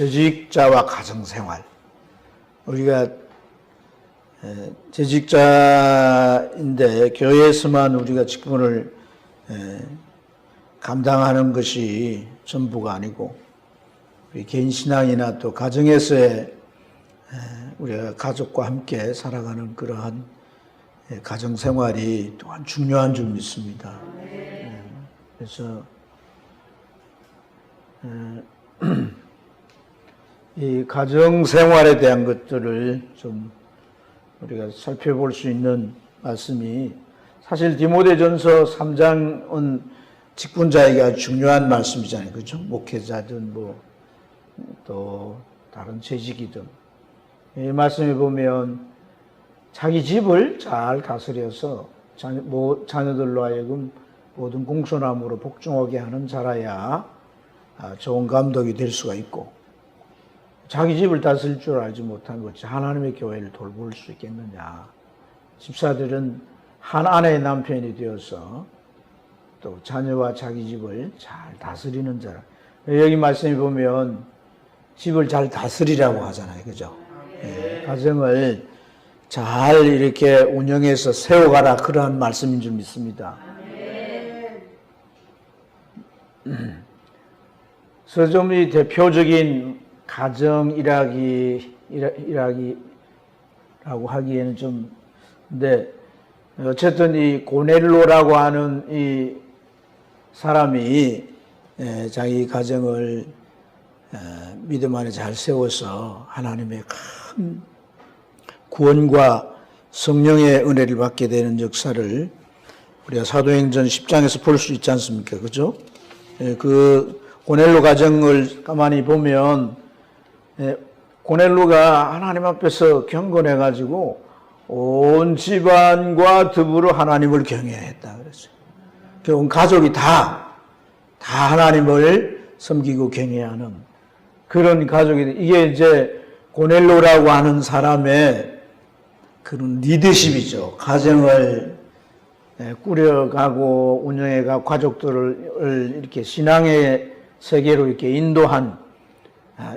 재직자와 가정생활. 우리가 재직자인데 교회에서만 우리가 직분을 감당하는 것이 전부가 아니고 우리 개인 신앙이나 또 가정에서의 우리가 가족과 함께 살아가는 그러한 가정생활이 또한 중요한 줄 믿습니다. 그래서 이 가정생활에 대한 것들을 좀 우리가 살펴볼 수 있는 말씀이 사실 디모데전서 3장은 직분자에게 아주 중요한 말씀이잖아요. 그렇죠? 목회자든 또 다른 재직이든 이 말씀에 보면 자기 집을 잘 다스려서 자녀들로 하여금 모든 공손함으로 복종하게 하는 자라야 좋은 감독이 될 수가 있고 자기 집을 다스릴 줄 알지 못한 것이 하나님의 교회를 돌볼 수 있겠느냐. 집사들은 한 아내의 남편이 되어서 또 자녀와 자기 집을 잘 다스리는 자라. 여기 말씀에 보면 집을 잘 다스리라고 하잖아요. 그죠? 가정을 잘 이렇게 운영해서 세워가라. 그러한 말씀인 줄 믿습니다. 서점이 대표적인 가정 일하기라고 하기에는 좀, 근데, 어쨌든 이 고넬로라고 하는 이 사람이 자기 가정을 믿음 안에 잘 세워서 하나님의 큰 구원과 성령의 은혜를 받게 되는 역사를 우리가 사도행전 10장에서 볼 수 있지 않습니까? 그죠? 그 고넬로 가정을 가만히 보면 고넬로가 하나님 앞에서 경건해가지고 온 집안과 더불어 하나님을 경외했다 그랬어요. 온 가족이 다 하나님을 섬기고 경외하는 그런 가족이, 이게 이제 고넬로라고 하는 사람의 그런 리더십이죠. 가정을 꾸려가고 운영해가고 가족들을 이렇게 신앙의 세계로 이렇게 인도한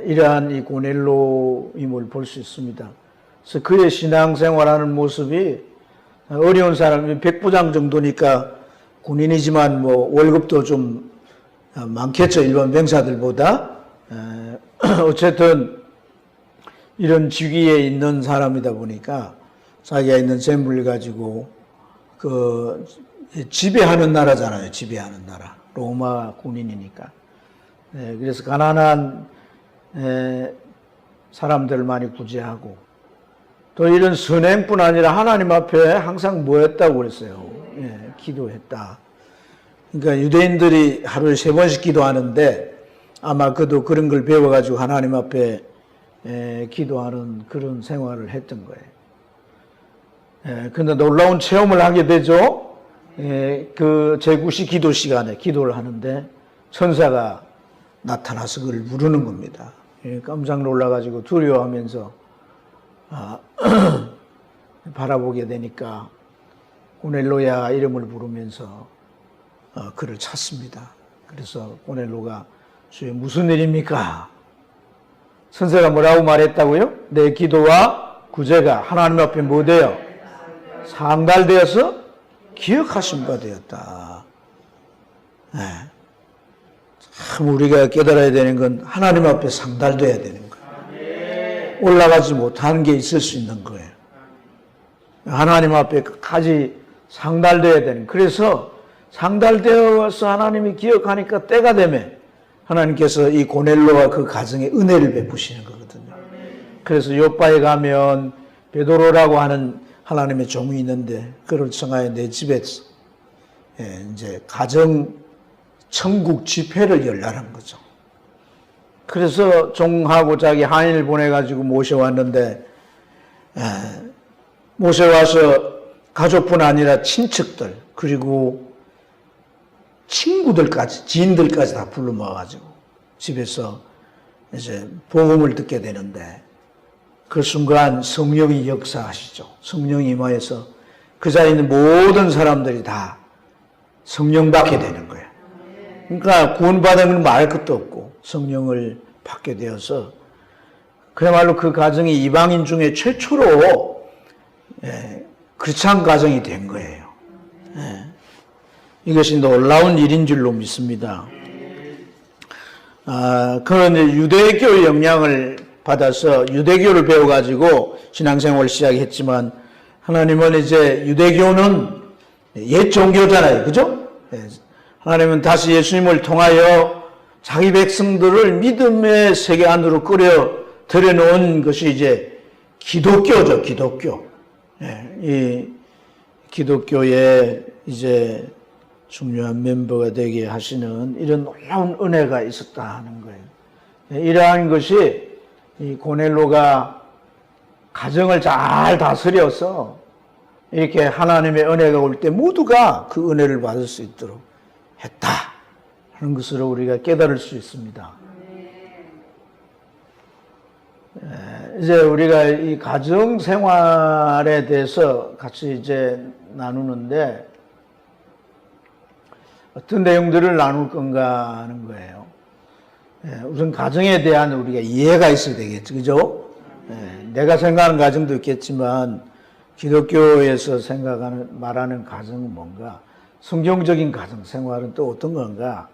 이러한 이 고넬로임을 볼 수 있습니다. 그래서 그의 신앙생활하는 모습이 어려운 사람이 백부장 정도니까 군인이지만 월급도 좀 많겠죠. 일반 병사들보다. 어쨌든 이런 직위에 있는 사람이다 보니까 자기가 있는 재물을 가지고 지배하는 나라잖아요. 지배하는 나라. 로마 군인이니까. 그래서 가난한 사람들을 많이 구제하고 또 이런 선행뿐 아니라 하나님 앞에 항상 뭐 했다고 그랬어요? 기도했다. 그러니까 유대인들이 하루에 3번씩 기도하는데 아마 그도 그런 걸 배워가지고 하나님 앞에 기도하는 그런 생활을 했던 거예요. 근데 놀라운 체험을 하게 되죠. 그 제9시 기도 시간에 기도를 하는데 천사가 나타나서 그걸 부르는 겁니다. 깜짝 놀라가지고 두려워하면서 바라보게 되니까 고넬로야 이름을 부르면서 그를 찾습니다. 그래서 고넬로가 주여 무슨 일입니까? 선생가 뭐라고 말했다고요? 내 기도와 구제가 하나님 앞에 뭐 되어? 상달되어서 기억하신 바 되었다. 참 우리가 깨달아야 되는 건 하나님 앞에 상달돼야 되는 거예요. 올라가지 못하는 게 있을 수 있는 거예요. 하나님 앞에 끝까지 상달돼야 되는. 그래서 상달되어서 하나님이 기억하니까 때가 되면 하나님께서 이 고넬로와 그 가정에 은혜를 베푸시는 거거든요. 그래서 요바에 가면 베드로라고 하는 하나님의 종이 있는데 그를 청하여 내 집에서 이제 가정 천국 집회를 열라는 거죠. 그래서 종하고 자기 하인을 보내가지고 모셔왔는데 모셔와서 가족뿐 아니라 친척들 그리고 친구들까지 지인들까지 다 불러 모아가지고 집에서 이제 복음을 듣게 되는데 그 순간 성령이 역사하시죠. 성령이 임하여서 그 자리에 있는 모든 사람들이 다 성령 받게 되는 거예요. 그러니까 구원받은 건 말할 것도 없고 성령을 받게 되어서 그야말로 그 가정이 이방인 중에 최초로 크리스찬 가정이 된 거예요. 이것이 놀라운 일인 줄로 믿습니다. 그런 유대교의 영향을 받아서 유대교를 배워가지고 신앙생활을 시작했지만 하나님은 이제 유대교는 옛 종교잖아요. 그죠? 하나님은 다시 예수님을 통하여 자기 백성들을 믿음의 세계 안으로 끌어 들여놓은 것이 이제 기독교죠. 기독교. 이 기독교의 이제 중요한 멤버가 되게 하시는 이런 놀라운 은혜가 있었다 하는 거예요. 이러한 것이 이 고넬로가 가정을 잘 다스려서 이렇게 하나님의 은혜가 올 때 모두가 그 은혜를 받을 수 있도록 했다 하는 것으로 우리가 깨달을 수 있습니다. 이제 우리가 이 가정 생활에 대해서 같이 이제 나누는데 어떤 내용들을 나눌 건가 하는 거예요. 우선 가정에 대한 우리가 이해가 있어야 되겠죠. 그죠? 내가 생각하는 가정도 있겠지만 기독교에서 말하는 가정은 뭔가? 성경적인 가정 생활은 또 어떤 건가?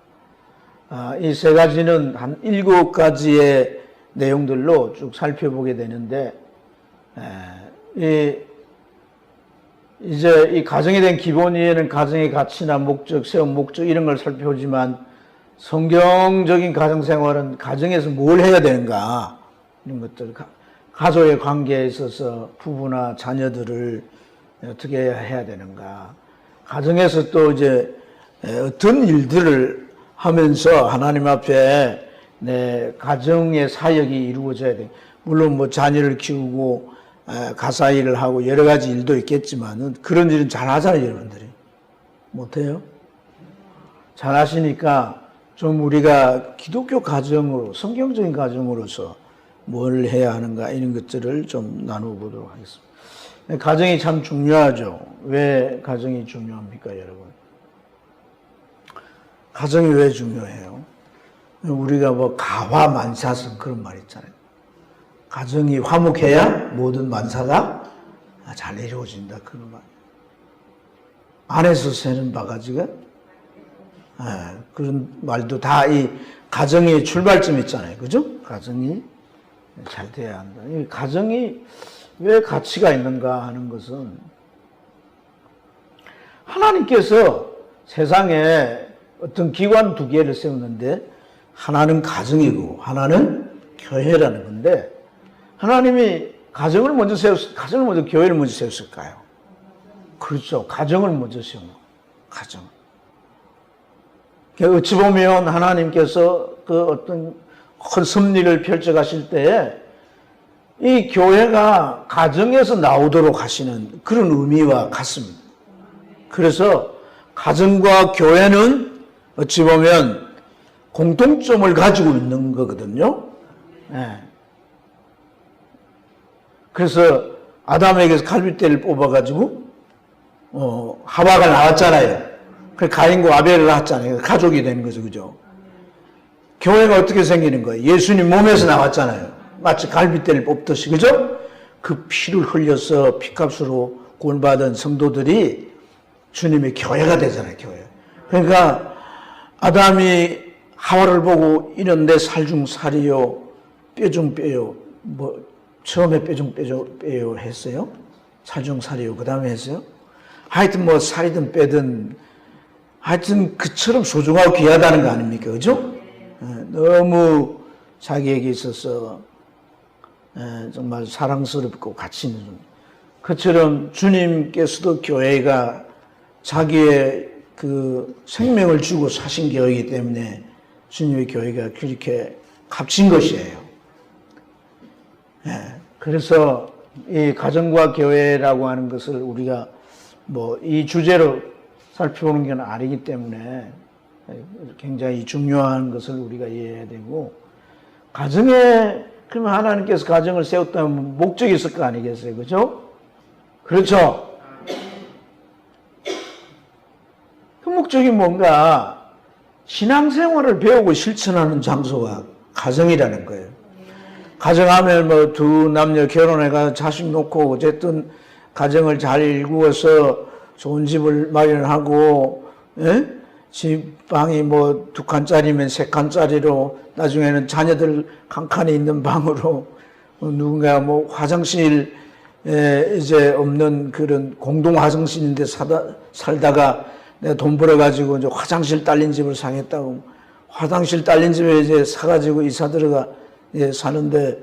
이 세 가지는 한 7가지의 내용들로 쭉 살펴보게 되는데, 이제 이 가정에 대한 기본 이해는 가정의 가치나 목적, 세운 목적 이런 걸 살펴보지만 성경적인 가정 생활은 가정에서 뭘 해야 되는가 이런 것들, 가족의 관계에 있어서 부부나 자녀들을 어떻게 해야 되는가, 가정에서 또 이제 어떤 일들을 하면서 하나님 앞에 내 가정의 사역이 이루어져야 돼. 물론 뭐 자녀를 키우고 가사 일을 하고 여러 가지 일도 있겠지만은 그런 일은 잘 하잖아요, 여러분들이. 못해요? 잘 하시니까 좀 우리가 기독교 가정으로, 성경적인 가정으로서 뭘 해야 하는가 이런 것들을 좀 나눠보도록 하겠습니다. 가정이 참 중요하죠. 왜 가정이 중요합니까, 여러분? 가정이 왜 중요해요? 우리가 뭐 가화만사성 그런 말 있잖아요. 가정이 화목해야 모든 만사가 잘 이루어진다 그런 말. 안에서 새는 바가지가 그런 말도 다 이 가정의 출발점 있잖아요. 그죠? 가정이 잘 돼야 한다. 이 가정이 왜 가치가 있는가 하는 것은 하나님께서 세상에 어떤 기관 2개를 세웠는데 하나는 가정이고 하나는 교회라는 건데 하나님이 가정을 먼저 교회를 먼저 세웠을까요? 그렇죠. 가정을 먼저 세운 거. 가정. 어찌 보면 하나님께서 그 어떤 큰 섭리를 펼쳐가실 때에 이 교회가 가정에서 나오도록 하시는 그런 의미와 같습니다. 그래서 가정과 교회는 어찌 보면 공통점을 가지고 있는 거거든요. 그래서 아담에게서 갈빗대를 뽑아가지고 하와가 나왔잖아요. 그 가인과 아벨을 낳았잖아요. 가족이 되는 거죠, 그죠? 교회가 어떻게 생기는 거예요? 예수님 몸에서 나왔잖아요. 마치 갈빗대를 뽑듯이, 그죠? 그 피를 흘려서 피값으로 구원받은 성도들이 주님의 교회가 되잖아요, 교회. 그러니까 아담이 하와를 보고 이런데 살중 살이요, 뼈중 뼈요, 뭐 처음에 뼈중 뼈요 했어요? 살중 살이요, 그 다음에 했어요? 하여튼 뭐 살이든 뼈든 하여튼 그처럼 소중하고 귀하다는 거 아닙니까, 그죠? 너무 자기에게 있어서 정말 사랑스럽고 가치 있는 그처럼 주님께서도 교회가 자기의 그 생명을 주고 사신 교회이기 때문에 주님의 교회가 그렇게 값진 것이에요. 그래서 이 가정과 교회라고 하는 것을 우리가 뭐 이 주제로 살펴보는 건 아니기 때문에 굉장히 중요한 것을 우리가 이해해야 되고, 가정에 그러면 하나님께서 가정을 세웠다면 목적이 있을 거 아니겠어요, 그렇죠? 그렇죠. 그 목적이 뭔가 신앙생활을 배우고 실천하는 장소가 가정이라는 거예요. 가정하면 뭐 두 남녀 결혼해가 자식 놓고 어쨌든 가정을 잘 일구어서 좋은 집을 마련하고, 예? 집 방이 뭐 2칸짜리면 3칸짜리로 나중에는 자녀들 한 칸에 있는 방으로 누군가 뭐 화장실 이제 없는 그런 공동 화장실인데 살다가 내가 돈 벌어가지고 이제 화장실 딸린 집을 사겠다고 화장실 딸린 집에 이제 사가지고 이사 들어가 사는데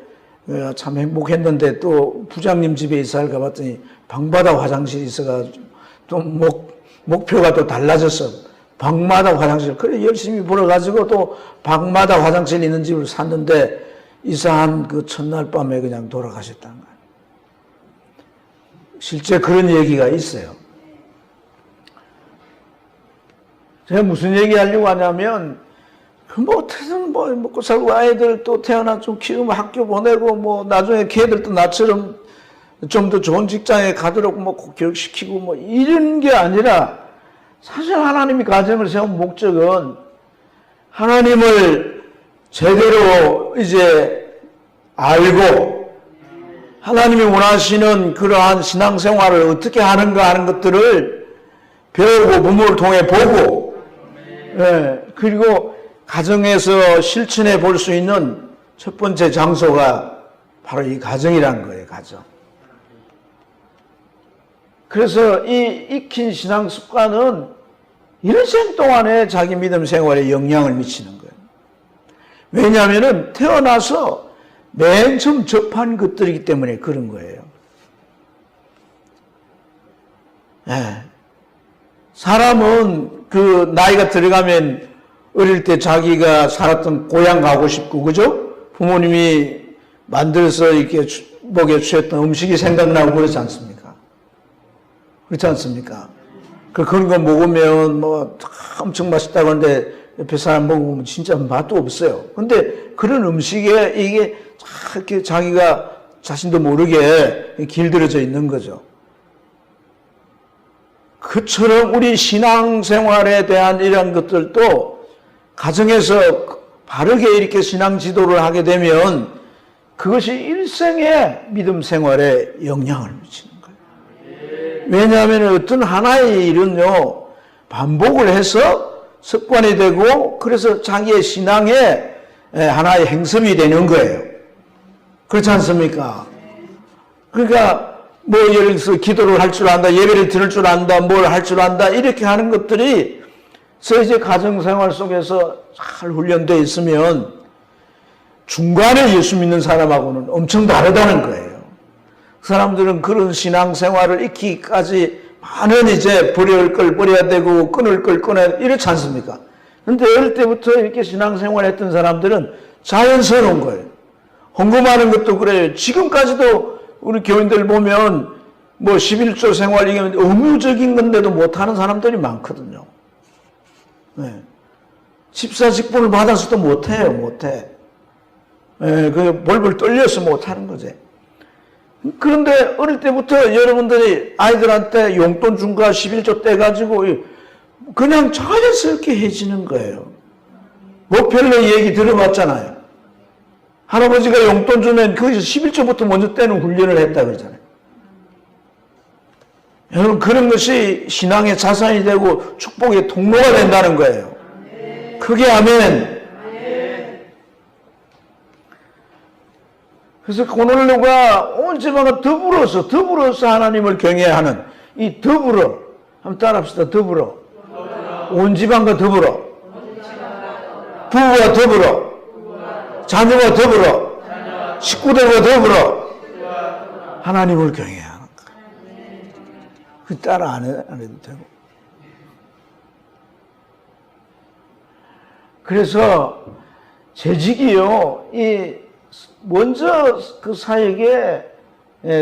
참 행복했는데 또 부장님 집에 이사를 가봤더니 방마다 화장실이 있어가지고 또 목표가 또 달라졌어. 방마다 화장실. 그래 열심히 벌어가지고 또 방마다 화장실 있는 집을 샀는데 이사한 그 첫날 밤에 그냥 돌아가셨다는 거예요. 실제 그런 얘기가 있어요. 제가 무슨 얘기 하려고 하냐면 뭐 어떻게든 뭐 먹고 살고 아이들 또 태어나 좀 키우면 학교 보내고 뭐 나중에 걔들도 나처럼 좀 더 좋은 직장에 가도록 뭐 교육시키고 뭐 이런 게 아니라 사실 하나님이 가정을 세운 목적은 하나님을 제대로 이제 알고 하나님이 원하시는 그러한 신앙생활을 어떻게 하는가 하는 것들을 배우고 부모를 통해 보고 그리고 가정에서 실천해 볼 수 있는 첫 번째 장소가 바로 이 가정이라는 거예요. 가정. 그래서 이 익힌 신앙 습관은 일생 동안에 자기 믿음 생활에 영향을 미치는 거예요. 왜냐하면 태어나서 맨 처음 접한 것들이기 때문에 그런 거예요. 사람은 그 나이가 들어가면 어릴 때 자기가 살았던 고향 가고 싶고, 그죠? 부모님이 만들어서 이렇게 먹여 주셨던 음식이 생각나고 그러지 않습니까? 그렇지 않습니까? 그런 거 먹으면 뭐 엄청 맛있다고 하는데 옆에 사람 먹으면 진짜 맛도 없어요. 근데 그런 음식에 이게 이렇게 자기가 자신도 모르게 길들여져 있는 거죠. 그처럼 우리 신앙생활에 대한 이런 것들도 가정에서 바르게 이렇게 신앙 지도를 하게 되면 그것이 일생의 믿음 생활에 영향을 미치는 거예요. 왜냐하면 어떤 하나의 일은요, 반복을 해서 습관이 되고 그래서 자기의 신앙의 하나의 행성이 되는 거예요. 그렇지 않습니까? 그러니까 뭐 예를 들어서 기도를 할 줄 안다, 예배를 들을 줄 안다, 뭘 할 줄 안다 이렇게 하는 것들이 이제 가정생활 속에서 잘 훈련되어 있으면 중간에 예수 믿는 사람하고는 엄청 다르다는 거예요. 그 사람들은 그런 신앙생활을 익히기까지 많은 이제 버릴 걸 버려야 되고 끊을 걸 끊어야 되고 이렇지 않습니까? 그런데 어릴 때부터 이렇게 신앙생활 했던 사람들은 자연스러운 거예요. 헌금하는 것도 그래요. 지금까지도 우리 교인들 보면 뭐 11조 생활 이게 의무적인 건데도 못하는 사람들이 많거든요. 네. 집사직분을 받아서도 못해요. 못해. 네, 그 벌벌 떨려서 못하는 거지. 그런데 어릴 때부터 여러분들이 아이들한테 용돈 준 거 11조 떼가지고 그냥 자연스럽게 해지는 거예요. 목표를 얘기 들어봤잖아요. 할아버지가 용돈 주면 거기서 11조부터 먼저 떼는 훈련을 했다 그러잖아요. 여러분 그런 것이 신앙의 자산이 되고 축복의 통로가 된다는 거예요. 크게 아멘. 그래서 고넬료가 온 집안과 더불어서 하나님을 경외하는 이 더불어 한번 따라합시다. 더불어 온 집안과 더불어 부부와 더불어 자녀와 더불어 식구들과 더불어 하나님을 경외하는 거예요. 그 따라 안 해도 되고. 그래서 재직이요, 먼저 그 사역에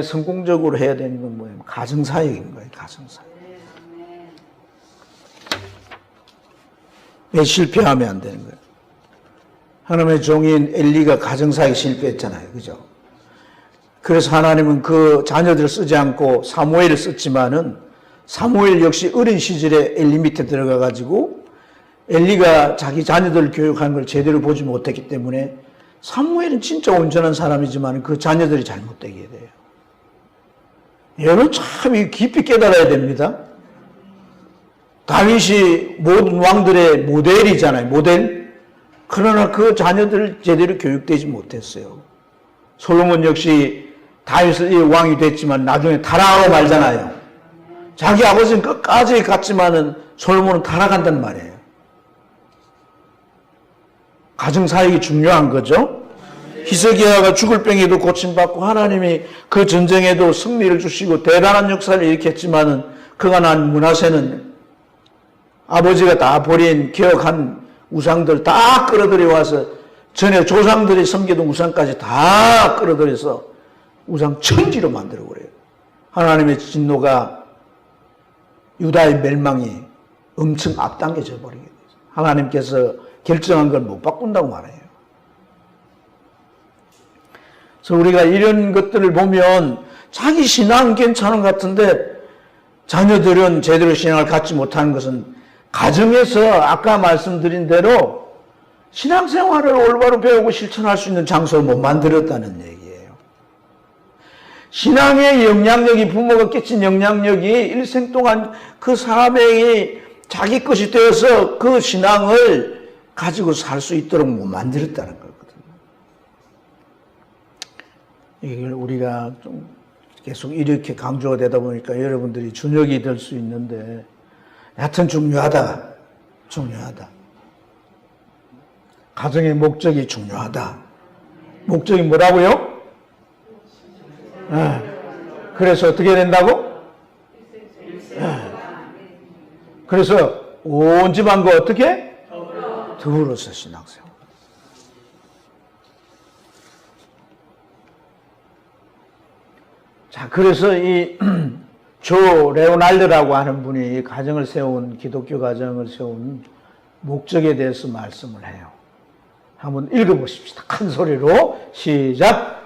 성공적으로 해야 되는 건 뭐예요? 가정사역인 거예요. 가정사역. 왜 실패하면 안 되는 거예요? 하나님의 종인 엘리가 가정사역에 실패했잖아요. 그죠? 그래서 하나님은 그 자녀들을 쓰지 않고 사무엘을 썼지만은 사무엘 역시 어린 시절에 엘리 밑에 들어가가지고 엘리가 자기 자녀들을 교육하는 걸 제대로 보지 못했기 때문에 사무엘은 진짜 온전한 사람이지만 그 자녀들이 잘못되게 돼요. 여러분 참 깊이 깨달아야 됩니다. 다윗이 모든 왕들의 모델이잖아요. 모델. 그러나 그 자녀들 제대로 교육되지 못했어요. 솔로몬 역시 다윗이 왕이 됐지만 나중에 타락하고 말잖아요. 자기 아버지는 끝까지 갔지만은 솔로몬은 타락한단 말이에요. 가정사역이 중요한 거죠. 히스기야가 죽을 병에도 고침받고 하나님이 그 전쟁에도 승리를 주시고 대단한 역사를 일으켰지만은 그가 난 므낫세는 아버지가 다 버린 기억한 우상들 다 끌어들여 와서 전에 조상들이 섬기던 우상까지 다 끌어들여서 우상 천지로 만들어버려요. 하나님의 진노가 유다의 멸망이 엄청 앞당겨져 버리게 돼요. 하나님께서 결정한 걸 못 바꾼다고 말해요. 그래서 우리가 이런 것들을 보면 자기 신앙은 괜찮은 것 같은데 자녀들은 제대로 신앙을 갖지 못하는 것은 가정에서 아까 말씀드린 대로 신앙생활을 올바로 배우고 실천할 수 있는 장소를 못 만들었다는 얘기예요. 신앙의 영향력이, 부모가 끼친 영향력이 일생 동안 그 사람의 자기 것이 되어서 그 신앙을 가지고 살 수 있도록 못 만들었다는 거거든요. 이걸 우리가 좀 계속 이렇게 강조가 되다 보니까 여러분들이 준역이 될 수 있는데 하여튼 중요하다. 중요하다. 가정의 목적이 중요하다. 목적이 뭐라고요? 그래서 어떻게 된다고? 그래서 온 집안과 어떻게? 더불어서 신앙생활. 자, 그래서 이 조 레오날드라고 하는 분이 가정을 세운, 기독교 가정을 세운 목적에 대해서 말씀을 해요. 한번 읽어보십시다. 큰 소리로 시작.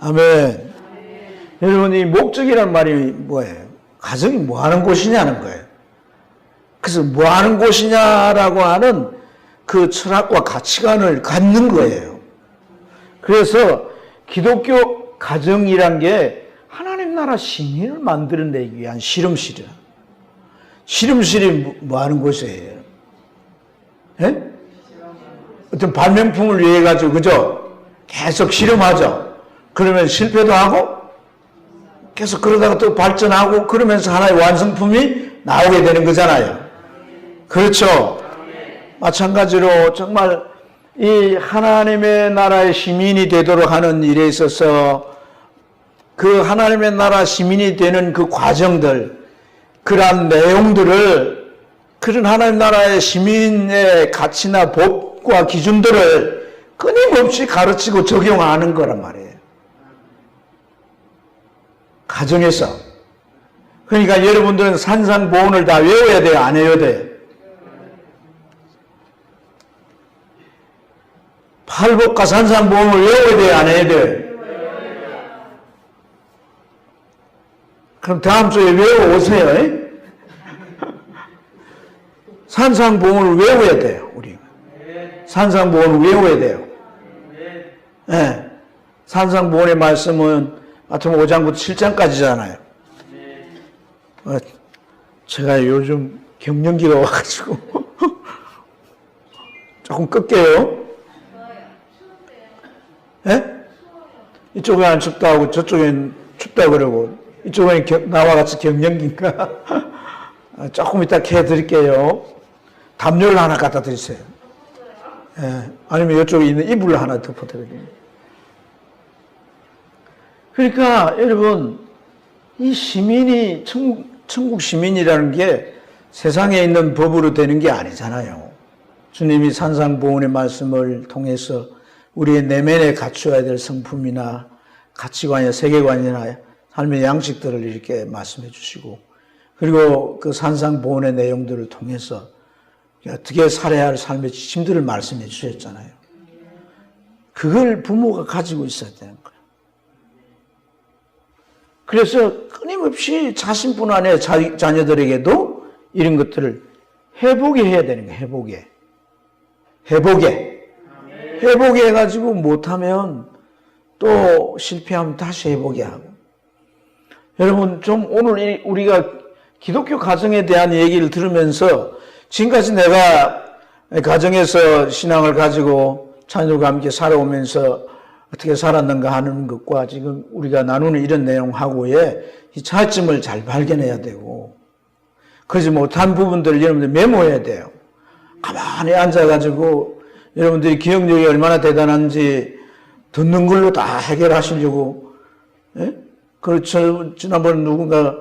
아멘. 여러분, 이 목적이란 말이 뭐예요? 가정이 뭐 하는 곳이냐는 거예요. 그래서 뭐 하는 곳이냐라고 하는 그 철학과 가치관을 갖는 거예요. 그래서 기독교 가정이란 게 하나님 나라 시민을 만들어내기 위한 실험실이야. 실험실이 뭐 하는 곳이에요? 예? 어떤 발명품을 위해 가지고, 그죠? 계속 실험하죠. 그러면 실패도 하고 계속 그러다가 또 발전하고 그러면서 하나의 완성품이 나오게 되는 거잖아요. 그렇죠? 마찬가지로 정말 이 하나님의 나라의 시민이 되도록 하는 일에 있어서 그 하나님의 나라 시민이 되는 그 과정들, 그러한 내용들을, 그런 하나님 나라의 시민의 가치나 법과 기준들을 끊임없이 가르치고 적용하는 거란 말이에요. 가정에서. 그러니까 여러분들은 산상보훈을 다 외워야 돼요? 안 외워야 돼요? 팔복과 산상보훈을 외워야 돼요? 안 외워야 돼요? 그럼 다음 주에 외워오세요. 산상보훈을 외워야 돼요. 우리 산상보훈을 외워야 돼요. 네. 산상보훈의 말씀은 마태복음 5장부터 7장까지잖아요. 제가 요즘 갱년기가 와가지고 조금 끌게요. 예? 이쪽은 안 춥다고 저쪽엔 춥다 그러고 이쪽은 나와 같이 갱년기인가? 조금 이따 해드릴게요. 담요를 하나 갖다 드리세요. 예. 아니면 이쪽에 있는 이불을 하나 덮어드릴게요. 그러니까 여러분, 이 시민이 천국 시민이라는 게 세상에 있는 법으로 되는 게 아니잖아요. 주님이 산상보훈의 말씀을 통해서 우리의 내면에 갖추어야 될 성품이나 가치관이나 세계관이나 삶의 양식들을 이렇게 말씀해 주시고, 그리고 그 산상보훈의 내용들을 통해서 어떻게 살아야 할 삶의 지침들을 말씀해 주셨잖아요. 그걸 부모가 가지고 있어야 되는 거예요. 그래서 끊임없이 자신뿐 아니라 자녀들에게도 이런 것들을 해보게 해야 되는 거예요. 해보게 해가지고 못하면 또 실패하면 다시 해보게 하고. 여러분, 좀 오늘 우리가 기독교 가정에 대한 얘기를 들으면서 지금까지 내가 가정에서 신앙을 가지고 자녀들과 함께 살아오면서 어떻게 살았는가 하는 것과 지금 우리가 나누는 이런 내용하고의 이 차이점을 잘 발견해야 되고, 그러지 못한 부분들을 여러분들 메모해야 돼요. 가만히 앉아가지고 여러분들이 기억력이 얼마나 대단한지 듣는 걸로 다 해결하시려고, 예? 그렇죠. 지난번에 누군가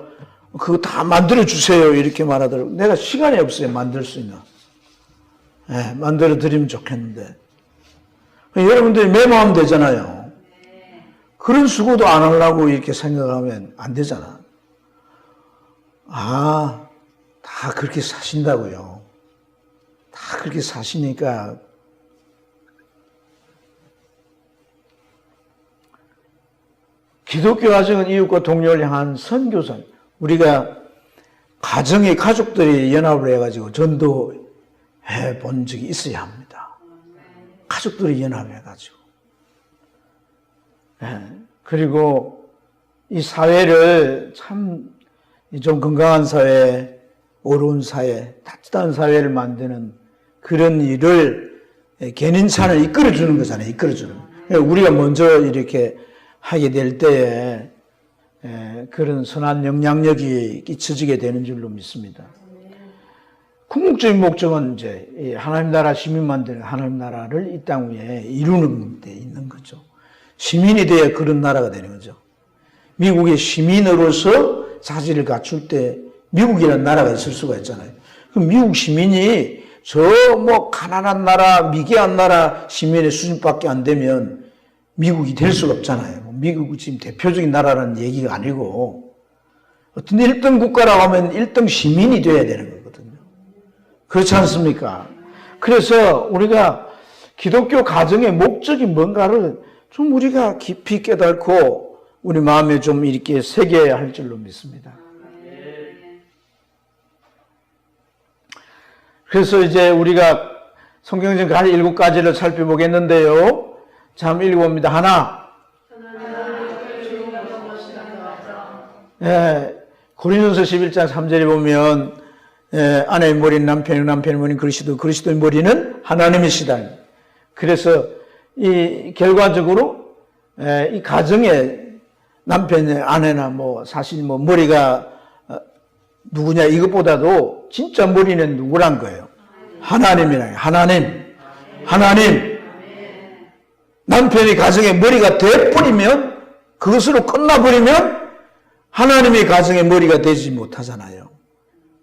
그거 다 만들어주세요 이렇게 말하더라고요. 내가 시간이 없어요. 만들 수 있는. 예, 만들어 드리면 좋겠는데. 여러분들이 메모하면 되잖아요. 그런 수고도 안 하려고 이렇게 생각하면 안 되잖아. 아, 다 그렇게 사신다고요. 다 그렇게 사시니까. 기독교 가정은 이웃과 동료를 향한 선교선. 우리가 가족들이 연합을 해가지고 전도해 본 적이 있어야 합니다. 가족들이 연합해가지고. 네. 그리고 이 사회를 참 좀 건강한 사회, 어려운 사회, 따뜻한 사회를 만드는 그런 일을 개인찬을 이끌어주는 거잖아요. 이끌어주는. 우리가 먼저 이렇게 하게 될 때에 그런 선한 영향력이 끼쳐지게 되는 줄로 믿습니다. 궁극적인 목적은 이제 하나님 나라 시민 만드는 하나님 나라를 이 땅 위에 이루는 데 있는 거죠. 시민이 돼야 그런 나라가 되는 거죠. 미국의 시민으로서 자질을 갖출 때 미국이라는 나라가 있을 수가 있잖아요. 그럼 미국 시민이 저 뭐 가난한 나라, 미개한 나라 시민의 수준밖에 안 되면 미국이 될 수가 없잖아요. 미국이 지금 대표적인 나라라는 얘기가 아니고 어떤 1등 국가라고 하면 1등 시민이 돼야 되는 거거든요. 그렇지 않습니까? 그래서 우리가 기독교 가정의 목적이 뭔가를 좀 우리가 깊이 깨닫고 우리 마음에 좀 이렇게 새겨야 할 줄로 믿습니다. 그래서 이제 우리가 성경적 7가지를 살펴보겠는데요. 자, 한번 읽어봅니다. 하나. 고린도서 11장 3절에 보면 아내의 머리는 남편이고 남편의 머리는 그리스도, 그리스도의 머리는 하나님이시다. 그래서 이 결과적으로 이 가정에 남편의 아내나 뭐 사실 뭐 머리가 누구냐 이것보다도 진짜 머리는 누구란 거예요? 하나님이라요. 하나님. 남편이 가정의 머리가 돼버리면, 그것으로 끝나버리면 하나님이 가정의 머리가 되지 못하잖아요.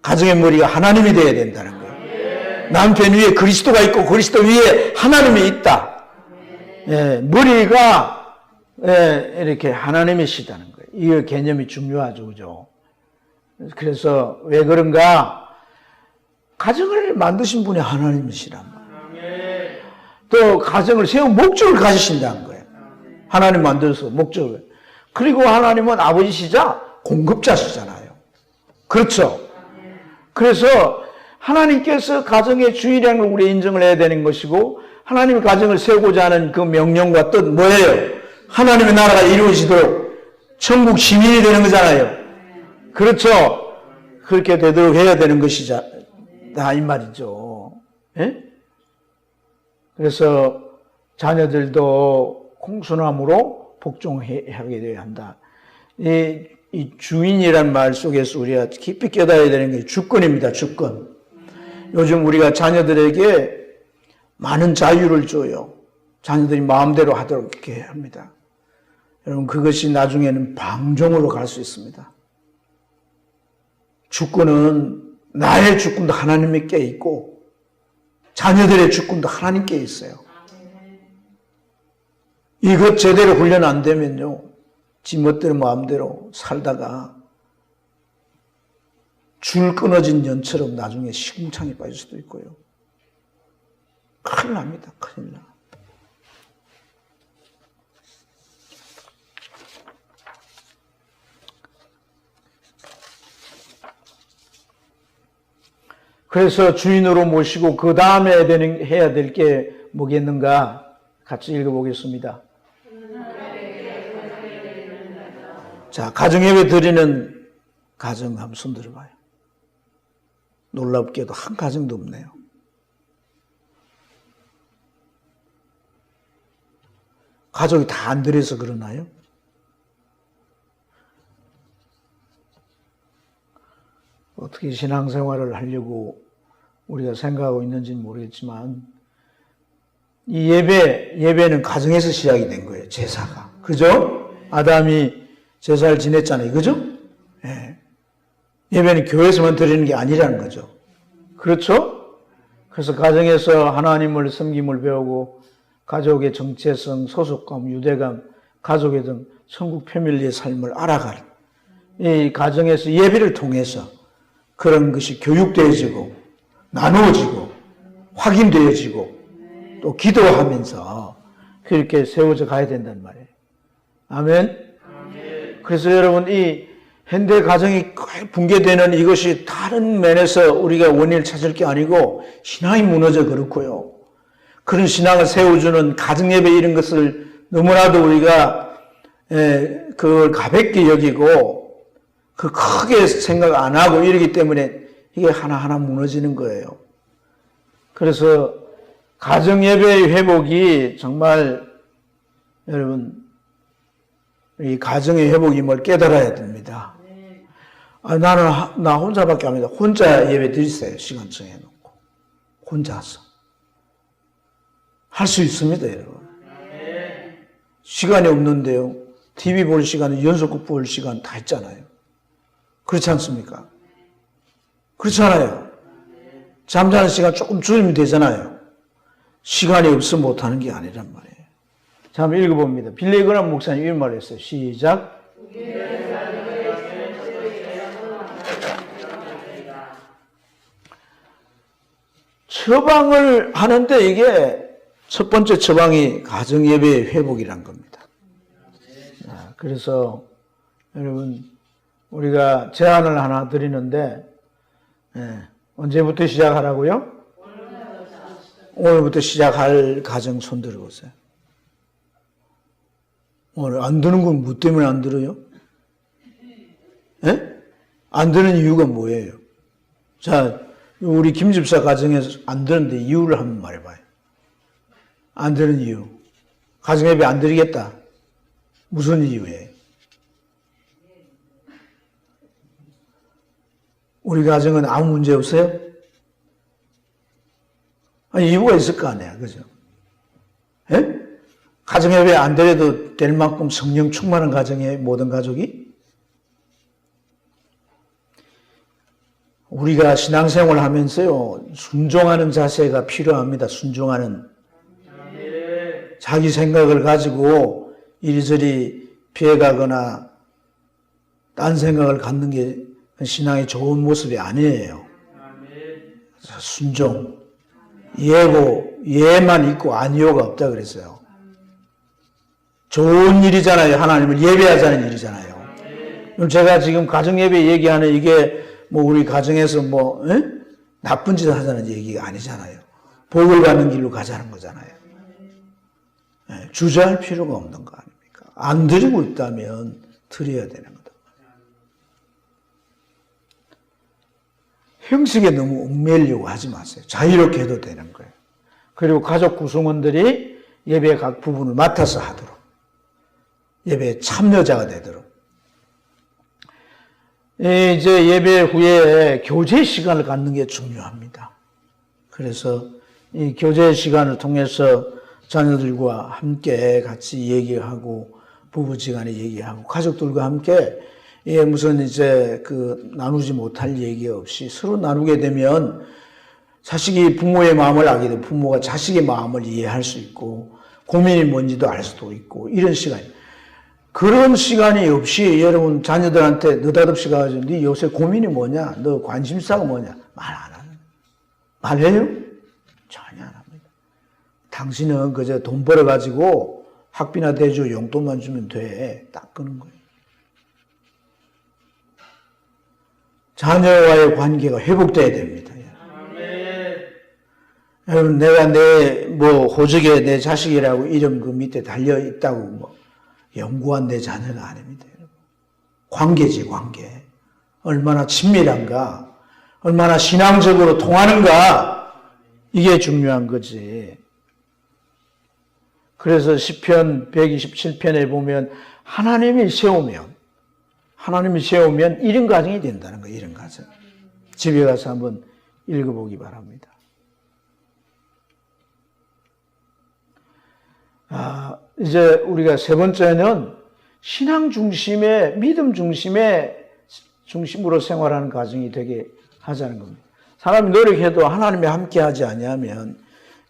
가정의 머리가 하나님이 되어야 된다는 거예요. 남편 위에 그리스도가 있고 그리스도 위에 하나님이 있다. 머리가 이렇게 하나님이시다는 거예요. 이 개념이 중요하죠. 그죠? 그래서 왜 그런가? 가정을 만드신 분이 하나님이시란 말이에요. 또 가정을 세운 목적을 가지신다는 거예요. 하나님 만들어서 목적을. 그리고 하나님은 아버지시자 공급자시잖아요. 그렇죠? 그래서 하나님께서 가정의 주인이라는 걸 우리 인정을 해야 되는 것이고, 하나님이 가정을 세우고자 하는 그 명령과 뜻 뭐예요? 하나님의 나라가 이루어지도록 천국 시민이 되는 거잖아요. 그렇죠? 그렇게 되도록 해야 되는 것이다 이 말이죠. 예? 그래서 자녀들도 공손함으로 복종하게 되어야 한다. 이 주인이란 말 속에서 우리가 깊이 깨달아야 되는 게 주권입니다. 주권. 요즘 우리가 자녀들에게 많은 자유를 줘요. 자녀들이 마음대로 하도록 이렇게 합니다. 여러분, 그것이 나중에는 방종으로 갈 수 있습니다. 주권은 나의 주권도 하나님께 있고 자녀들의 주권도 하나님께 있어요. 이것 제대로 훈련 안 되면요, 지 멋대로 마음대로 살다가 줄 끊어진 연처럼 나중에 시궁창에 빠질 수도 있고요. 큰일 납니다. 큰일 나. 그래서 주인으로 모시고 그 다음에 해야 될 게 뭐겠는가? 같이 읽어보겠습니다. 자, 가정예배 드리는 가정 한번 손 들어봐요. 놀랍게도 한 가정도 없네요. 가족이 다 안 들여서 그러나요? 어떻게 신앙생활을 하려고 우리가 생각하고 있는지는 모르겠지만 이 예배는 가정에서 시작이 된 거예요. 제사가. 그죠? 아담이 제사를 지냈잖아요. 그죠? 예. 예배는 교회에서만 드리는 게 아니라는 거죠. 그렇죠? 그래서 가정에서 하나님을 섬김을 배우고 가족의 정체성, 소속감, 유대감, 가족의 등 천국 패밀리의 삶을 알아갈 이 가정에서 예배를 통해서 그런 것이 교육되어지고 나누어지고 확인되어지고 또 기도하면서 그렇게 세워져 가야 된단 말이에요. 아멘? 그래서 여러분 이 현대 가정이 붕괴되는 이것이 다른 면에서 우리가 원인을 찾을 게 아니고 신앙이 무너져 그렇고요. 그런 신앙을 세워주는 가정예배 이런 것을 너무나도 우리가 그걸 가볍게 여기고 그 크게 생각 안 하고 이러기 때문에 이게 하나하나 무너지는 거예요. 그래서 가정예배의 회복이 정말 여러분 이 가정의 회복이 뭘 깨달아야 됩니다. 나 혼자밖에 안 합니다. 혼자 예배 드리세요. 시간 정해놓고. 혼자서. 할 수 있습니다, 여러분. 시간이 없는데요. TV 볼 시간, 연속극 볼 시간 다 있잖아요. 그렇지 않습니까? 그렇잖아요. 잠자는 시간 조금 줄이면 되잖아요. 시간이 없어 못하는 게 아니란 말이에요. 자, 한번 읽어봅니다. 빌레 그람 목사님 이런 말을 했어요. 시작. 처방을 하는데 이게 첫 번째 처방이 가정예배의 회복이란 겁니다. 자, 그래서 여러분 우리가 제안을 하나 드리는데 언제부터 시작하라고요? 오늘부터 시작할 가정 손 들어보세요. 오늘 안 드는 건 뭐 때문에 안 들어요? 안 드는 이유가 뭐예요? 자, 우리 김 집사 가정에서 안 드는데 이유를 한번 말해봐요. 안 드는 이유. 가정예배 안 드리겠다. 무슨 이유예요? 우리 가정은 아무 문제 없어요? 아니, 이유가 있을 거 아니야. 그죠? 가정예배 안 드려도 될 만큼 성령 충만한 가정의 모든 가족이? 우리가 신앙생활 하면서요, 순종하는 자세가 필요합니다. 순종하는. 자기 생각을 가지고 이리저리 피해가거나 딴 생각을 갖는 게 신앙의 좋은 모습이 아니에요. 순종. 예만 있고 아니요가 없다 그랬어요. 좋은 일이잖아요. 하나님을 예배하자는 일이잖아요. 그럼 제가 지금 가정예배 얘기하는 이게 뭐 우리 가정에서 뭐 나쁜 짓을 하자는 얘기가 아니잖아요. 복을 받는 길로 가자는 거잖아요. 주저할 필요가 없는 거 아닙니까? 안 드리고 있다면 드려야 되는 거다. 형식에 너무 얽매이려고 하지 마세요. 자유롭게 해도 되는 거예요. 그리고 가족 구성원들이 예배 각 부분을 맡아서 하도록. 예배에 참여자가 되도록. 이제 예배 후에 교제 시간을 갖는 게 중요합니다. 그래서 이 교제 시간을 통해서 자녀들과 함께 같이 얘기하고 부부지간에 얘기하고 가족들과 함께 무슨 이제 나누지 못할 얘기 없이 서로 나누게 되면 자식이 부모의 마음을 알게 되고 부모가 자식의 마음을 이해할 수 있고 고민이 뭔지도 알 수도 있고 이런 시간이 그런 시간이 없이 여러분 자녀들한테 느닷없이 가가지고 네 요새 고민이 뭐냐? 너 관심사가 뭐냐? 말 안 하는. 말해요? 전혀 안 합니다. 당신은 그저 돈 벌어가지고 학비나 대주 용돈만 주면 돼. 딱 그런 거예요. 자녀와의 관계가 회복돼야 됩니다. 여러분, 내가 호적에 내 자식이라고 이름 그 밑에 달려 있다고 연구한 내 자녀가 아닙니다. 관계지, 관계. 얼마나 친밀한가, 얼마나 신앙적으로 통하는가, 이게 중요한 거지. 그래서 시편 127편에 보면 하나님이 세우면 이런 가정이 된다는 거예요, 이런 가정. 집에 가서 한번 읽어보기 바랍니다. 이제 우리가 세 번째는 신앙 중심의, 믿음 중심으로 생활하는 가정이 되게 하자는 겁니다. 사람이 노력해도 하나님이 함께 하지 아니하면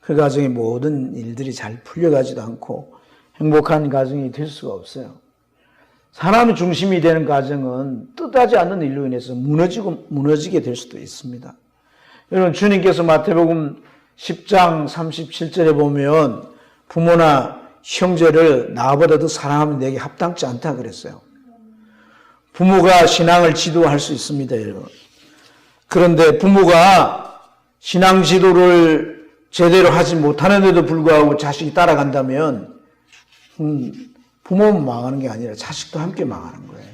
그 가정의 모든 일들이 잘 풀려가지도 않고 행복한 가정이 될 수가 없어요. 사람이 중심이 되는 가정은 뜻하지 않는 일로 인해서 무너지게 될 수도 있습니다. 여러분, 주님께서 마태복음 10장 37절에 보면 부모나 형제를 나보다 더 사랑하면 내게 합당치 않다 그랬어요. 부모가 신앙을 지도할 수 있습니다, 여러분. 그런데 부모가 신앙 지도를 제대로 하지 못하는데도 불구하고 자식이 따라간다면 부모만 망하는 게 아니라 자식도 함께 망하는 거예요.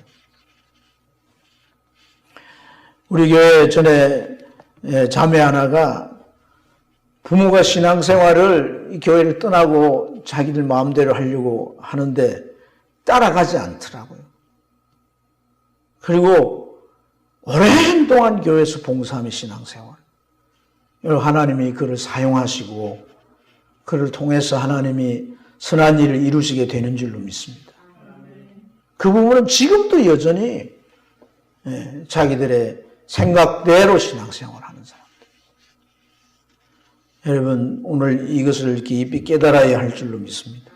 우리 교회 전에 자매 하나가 부모가 신앙생활을 이 교회를 떠나고 자기들 마음대로 하려고 하는데 따라가지 않더라고요. 그리고 오랜 동안 교회에서 봉사하며 신앙생활. 하나님이 그를 사용하시고 그를 통해서 하나님이 선한 일을 이루시게 되는 줄로 믿습니다. 그 부분은 지금도 여전히 자기들의 생각대로 신앙생활하는 사람들. 여러분, 오늘 이것을 깊이 깨달아야 할 줄로 믿습니다.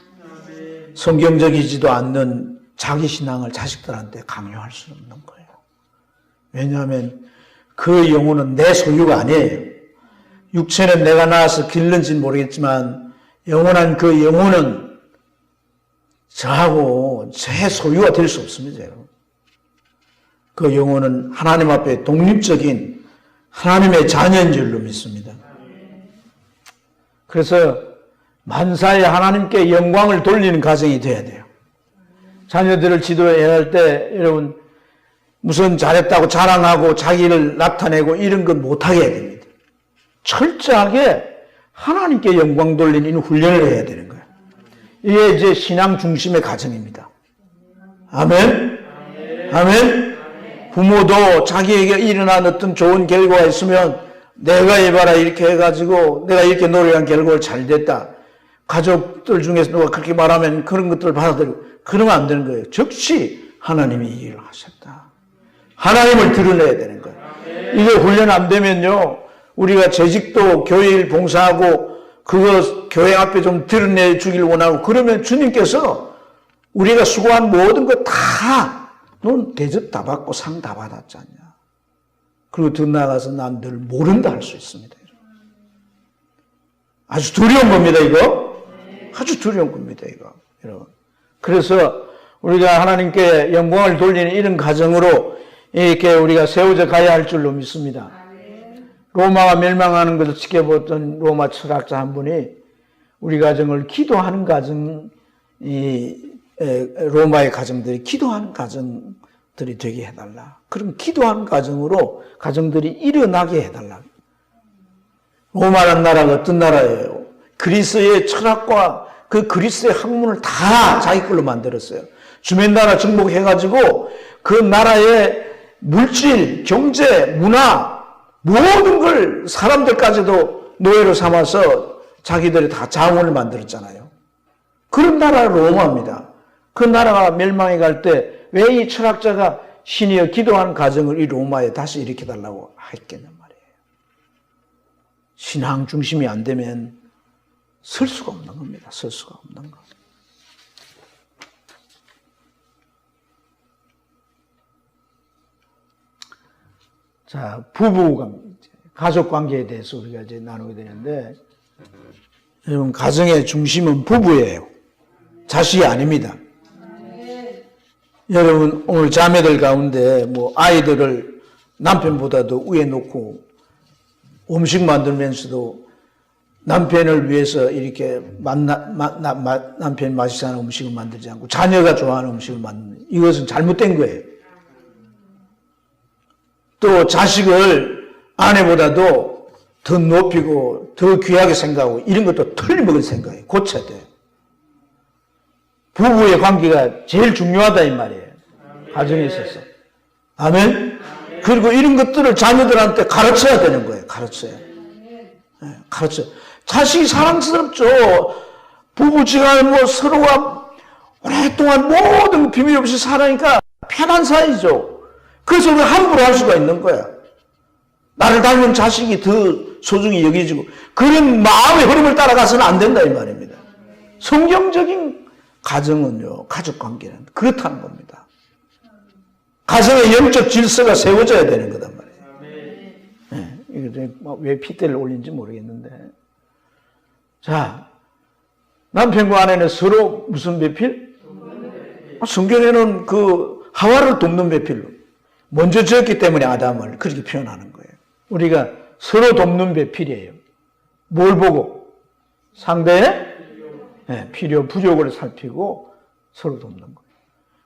성경적이지도 않는 자기 신앙을 자식들한테 강요할 수는 없는 거예요. 왜냐하면 그 영혼은 내 소유가 아니에요. 육체는 내가 낳아서 길른지는 모르겠지만 영원한 그 영혼은 저하고 제 소유가 될 수 없습니다. 여러분. 그 영혼은 하나님 앞에 독립적인 하나님의 자녀인 줄로 믿습니다. 그래서 만사에 하나님께 영광을 돌리는 가정이 돼야 돼요. 자녀들을 지도해야 할 때 여러분 무슨 잘했다고 자랑하고 자기를 나타내고 이런 건 못하게 해야 됩니다. 철저하게 하나님께 영광 돌리는 훈련을 해야 되는 거예요. 이게 이제 신앙 중심의 가정입니다. 아멘? 아멘? 부모도 자기에게 일어난 어떤 좋은 결과가 있으면 내가 해봐라 이렇게 해가지고 내가 이렇게 노력한 결과를 잘 됐다. 가족들 중에서 누가 그렇게 말하면 그런 것들을 받아들이고 그러면 안 되는 거예요. 즉시 하나님이 이 일을 하셨다. 하나님을 드러내야 되는 거예요. 이게 훈련 안 되면요. 우리가 재직도 교회일 봉사하고 그거 교회 앞에 좀 드러내 주길 원하고 그러면 주님께서 우리가 수고한 모든 거 다 넌 대접 다 받고 상 다 받았지 않냐. 그리고 더 나아가서 난 늘 모른다 할 수 있습니다. 아주 두려운 겁니다, 이거. 아주 두려운 겁니다, 이거. 여러분. 그래서 우리가 하나님께 영광을 돌리는 이런 가정으로 이렇게 우리가 세워져 가야 할 줄로 믿습니다. 로마가 멸망하는 것을 지켜보던 로마 철학자 한 분이 우리 가정을 기도하는 가정, 로마의 가정들이 기도하는 가정들이 되게 해달라. 그럼 기도하는 가정으로 가정들이 일어나게 해달라. 로마라는 나라가 어떤 나라예요? 그리스의 철학과 그 그리스의 학문을 다 자기 걸로 만들었어요. 주변 나라 정복해가지고 그 나라의 물질, 경제, 문화 모든 걸 사람들까지도 노예로 삼아서 자기들이 다 자원을 만들었잖아요. 그런 나라가 로마입니다. 그 나라가 멸망해 갈 때 왜 이 철학자가 신이여 기도하는 가정을 이 로마에 다시 일으켜달라고 했겠냔 말이에요. 신앙 중심이 안 되면 설 수가 없는 겁니다. 설 수가 없는 거. 자, 부부 관계, 가족 관계에 대해서 우리가 이제 나누게 되는데, 여러분, 가정의 중심은 부부예요. 자식이 아닙니다. 여러분, 오늘 자매들 가운데 뭐 아이들을 남편보다도 위에 놓고 음식 만들면서도 남편을 위해서 이렇게 남편이 맛있어 하는 음식을 만들지 않고 자녀가 좋아하는 음식을 만드는, 이것은 잘못된 거예요. 또 자식을 아내보다도 더 높이고 더 귀하게 생각하고 이런 것도 틀림없는 생각이에요. 고쳐야 돼요. 부부의 관계가 제일 중요하다 이 말이에요. 가정에 있어서. 아멘? 그리고 이런 것들을 자녀들한테 가르쳐야 되는 거예요. 가르쳐야. 네, 가르쳐. 자식이 사랑스럽죠. 부부지간 뭐 서로가 오랫동안 모든 비밀 없이 살아니까 편한 사이죠. 그래서 우리가 함부로 할 수가 있는 거야. 나를 닮은 자식이 더 소중히 여겨지고 그런 마음의 흐름을 따라가서는 안 된다 이 말입니다. 성경적인 가정은요, 가족관계는 그렇다는 겁니다. 가정의 영적 질서가 세워져야 되는 거단 말이에요. 네, 이거 왜 핏대를 올린지 모르겠는데. 자, 남편과 아내는 서로 무슨 배필? 성경에는 그 하와를 돕는 배필로. 먼저 지었기 때문에 아담을 그렇게 표현하는 거예요. 우리가 서로 돕는 배필이에요. 뭘 보고? 상대의 필요, 부족을 살피고 서로 돕는 거예요.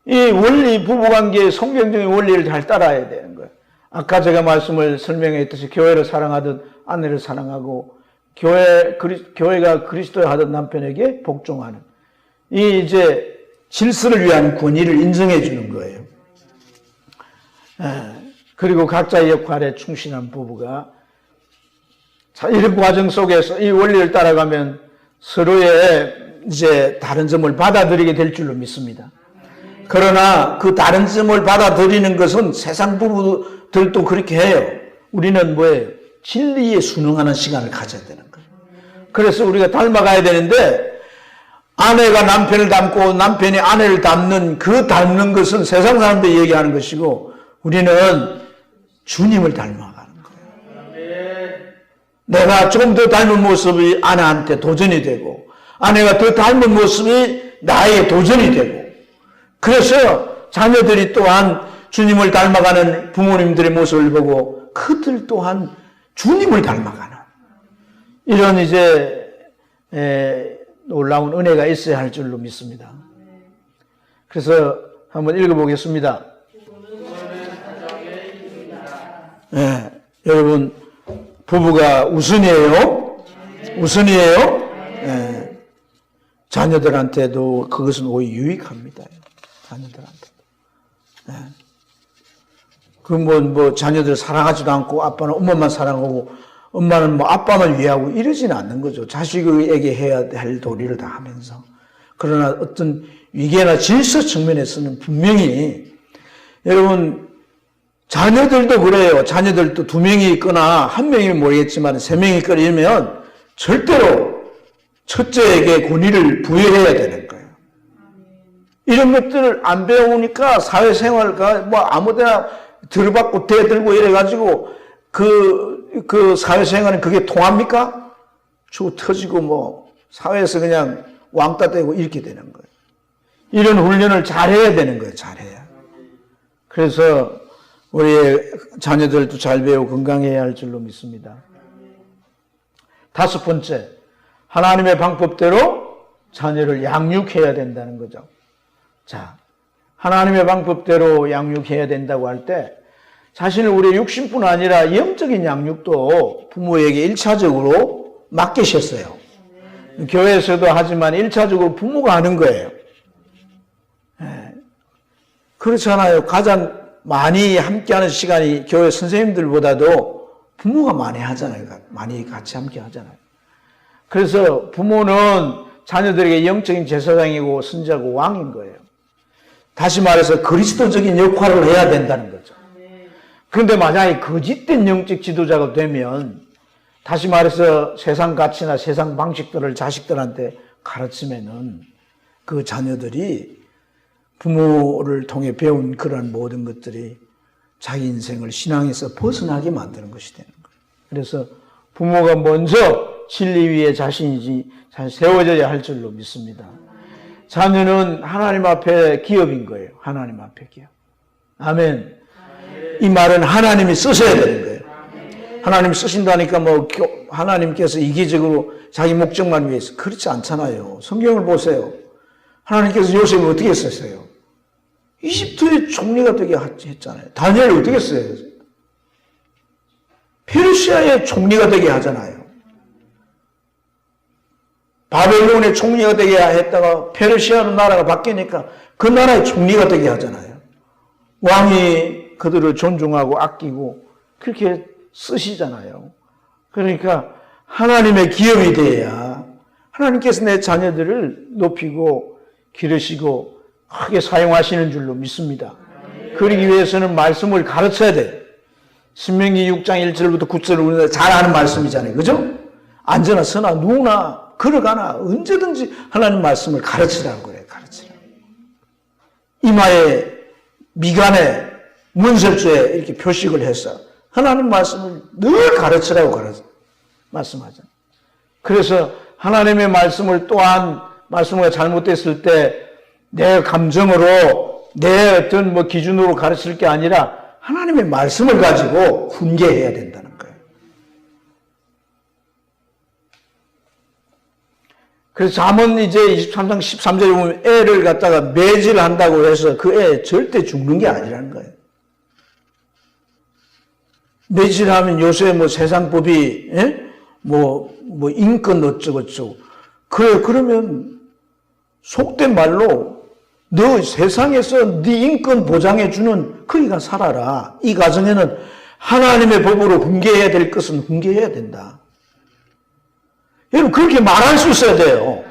이 원리, 부부관계의 성경적인 원리를 잘 따라야 되는 거예요. 아까 제가 말씀을 설명했듯이 교회를 사랑하듯 아내를 사랑하고 교회가 그리스도를 하듯 남편에게 복종하는 이 이제 질서를 위한 권위를 인정해 주는 거예요. 그리고 각자의 역할에 충실한 부부가 이런 과정 속에서 이 원리를 따라가면 서로의 이제 다른 점을 받아들이게 될 줄로 믿습니다. 그러나 그 다른 점을 받아들이는 것은 세상 부부들도 그렇게 해요. 우리는 뭐예요? 진리에 순응하는 시간을 가져야 되는 거예요. 그래서 우리가 닮아가야 되는데 아내가 남편을 닮고 남편이 아내를 닮는 그 닮는 것은 세상 사람들이 얘기하는 것이고 우리는 주님을 닮아가는 거예요. 내가 좀 더 닮은 모습이 아내한테 도전이 되고 아내가 더 닮은 모습이 나의 도전이 되고 그래서 자녀들이 또한 주님을 닮아가는 부모님들의 모습을 보고 그들 또한 주님을 닮아가는 이런 이제 놀라운 은혜가 있어야 할 줄로 믿습니다. 그래서 한번 읽어보겠습니다. 여러분 부부가 우선이에요. 우선이에요. 자녀들한테도 그것은 오히려 유익합니다. 자녀들한테. 뭐 자녀들 사랑하지도 않고 아빠는 엄마만 사랑하고 엄마는 뭐 아빠만 위하고 이러지는 않는 거죠. 자식에게 해야 할 도리를 다 하면서. 그러나 어떤 위계나 질서 측면에서는 분명히 여러분 자녀들도 그래요. 자녀들도 2명이 있거나 1명이면 모르겠지만 3명이 있거나 이러면 절대로 첫째에게 권위를 부여해야 되는 거예요. 이런 것들을 안 배우니까 사회생활과 뭐 아무데나 들어받고 대들고 이래가지고 그 사회생활은 그게 통합니까? 쭉 터지고 뭐 사회에서 그냥 왕따 되고 이렇게 되는 거예요. 이런 훈련을 잘해야 되는 거예요. 잘해야. 그래서 우리의 자녀들도 잘 배우고 건강해야 할 줄로 믿습니다. 5번째, 하나님의 방법대로 자녀를 양육해야 된다는 거죠. 자, 하나님의 방법대로 양육해야 된다고 할 때 사실 우리의 육신뿐 아니라 영적인 양육도 부모에게 1차적으로 맡기셨어요. 교회에서도 하지만 1차적으로 부모가 하는 거예요. 그렇잖아요. 가장 많이 함께하는 시간이 교회 선생님들보다도 부모가 많이 하잖아요. 많이 같이 함께 하잖아요. 그래서 부모는 자녀들에게 영적인 제사장이고 선지자고 왕인 거예요. 다시 말해서 그리스도적인 역할을 해야 된다는 거죠. 그런데 만약에 거짓된 영적 지도자가 되면 다시 말해서 세상 가치나 세상 방식들을 자식들한테 가르치면은 그 자녀들이 부모를 통해 배운 그런 모든 것들이 자기 인생을 신앙에서 벗어나게 만드는 것이 되는 거예요. 그래서 부모가 먼저 진리 위에 자신이 잘 세워져야 할 줄로 믿습니다. 자녀는 하나님 앞에 기업인 거예요. 하나님 앞에 기업. 아멘. 이 말은 하나님이 쓰셔야 되는 거예요. 하나님이 쓰신다니까 뭐 하나님께서 이기적으로 자기 목적만 위해서 그렇지 않잖아요. 성경을 보세요. 하나님께서 요셉을 어떻게 쓰세요? 이집트의 총리가 되게 했잖아요. 다니엘을 어떻게 써요? 페르시아의 총리가 되게 하잖아요. 바벨론의 총리가 되게 했다가 페르시아로 나라가 바뀌니까 그 나라의 총리가 되게 하잖아요. 왕이 그들을 존중하고 아끼고 그렇게 쓰시잖아요. 그러니까 하나님의 기업이 돼야 하나님께서 내 자녀들을 높이고 기르시고 크게 사용하시는 줄로 믿습니다. 그러기 위해서는 말씀을 가르쳐야 돼요. 신명기 6장 1절부터 9절을 우리가 잘 아는 말씀이잖아요. 그죠? 앉으나 서나 누우나 걸어가나 언제든지 하나님 말씀을 가르치라고 그래요. 가르치라고. 이마에 미간에 문설주에 이렇게 표식을 해서 하나님 말씀을 늘 가르치라고 말씀하잖아요. 그래서 하나님의 말씀을 또한 말씀이 잘못됐을 때 내 감정으로 내 어떤 뭐 기준으로 가르칠 게 아니라 하나님의 말씀을 가지고 훈계해야 된다는 거예요. 그래서 잠언 이제 23장 13절에 보면 애를 갖다가 매질한다고 해서 그 애 절대 죽는 게 아니라는 거예요. 매질하면 요새 뭐 세상법이 뭐 인권 어쩌고저쩌고 그래 그러면 속된 말로 너 세상에서 네 인권 보장해주는 그이가 살아라. 이 가정에는 하나님의 법으로 훈계해야 될 것은 훈계해야 된다. 여러분 그렇게 말할 수 있어야 돼요.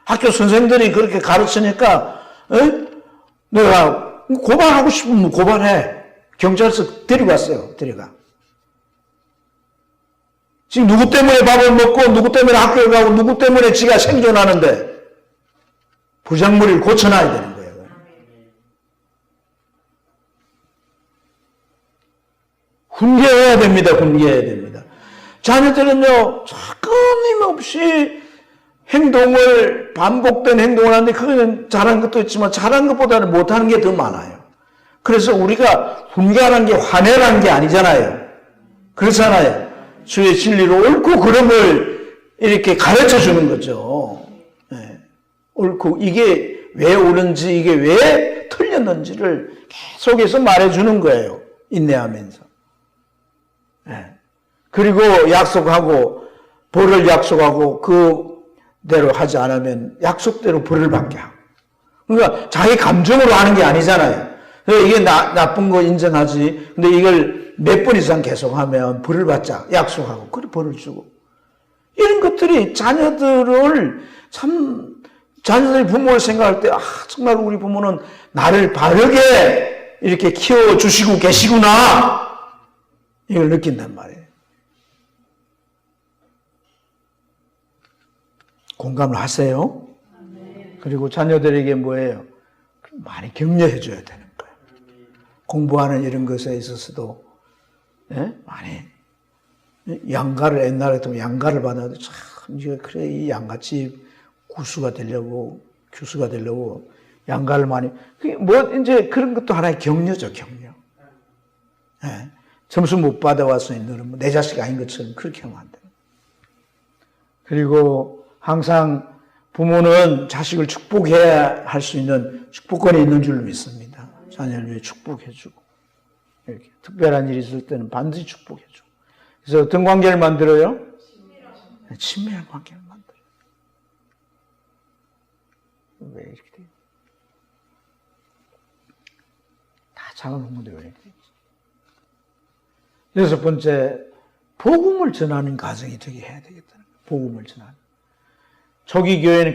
학교 선생들이 그렇게 가르치니까 내가 고발하고 싶으면 고발해. 경찰서 데려갔어요. 데려가. 지금 누구 때문에 밥을 먹고 누구 때문에 학교를 가고 누구 때문에 지가 생존하는데 부작물을 고쳐놔야 되는 거예요. 훈계해야 됩니다. 훈계해야 됩니다. 자녀들은요, 끊임없이 행동을, 반복된 행동을 하는데, 그거는 잘한 것도 있지만, 잘한 것보다는 못하는 게 더 많아요. 그래서 우리가 훈계하는 게 화내라는 게 아니잖아요. 그렇잖아요. 주의 진리로 옳고 그름을 이렇게 가르쳐 주는 거죠. 네. 옳고, 이게 왜 옳은지, 이게 왜 틀렸는지를 계속해서 말해 주는 거예요. 인내하면서. 네. 그리고 약속하고, 벌을 약속하고, 그대로 하지 않으면 약속대로 벌을 받게 하고. 그러니까 자기 감정으로 하는 게 아니잖아요. 이게 나쁜 거 인정하지. 근데 이걸 몇 번 이상 계속하면 벌을 받자. 약속하고. 그래, 벌을 주고. 이런 것들이 자녀들을 자녀들 부모를 생각할 때, 정말 우리 부모는 나를 바르게 이렇게 키워주시고 계시구나. 이걸 느낀단 말이에요. 공감을 하세요? 그리고 자녀들에게 뭐예요? 많이 격려해 줘야 되는 거예요. 공부하는 이런 것에 있어서도 많이 양가를 옛날에 또 양가를 받아도 참 이게 그래 이 양같이 구수가 되려고 교수가 되려고 양가를 많이 뭐 이제 그런 것도 하나의 격려죠. 격려. 점수 못 받아와서 너는 내 자식 아닌 것처럼 그렇게 하면 안 돼요. 그리고 항상 부모는 자식을 축복해야 할 수 있는 축복권이 있는 줄 믿습니다. 자녀를 위해 축복해주고 이렇게 특별한 일이 있을 때는 반드시 축복해주고. 그래서 어떤 관계를 만들어요? 친밀한 관계를 만들어요. 왜 이렇게 돼요? 다 작은 건데 왜 이렇게 되지? 여섯 번째, 복음을 전하는 가정이 되게 해야 되겠다는 거예요. 복음을 전하는. 초기 교회는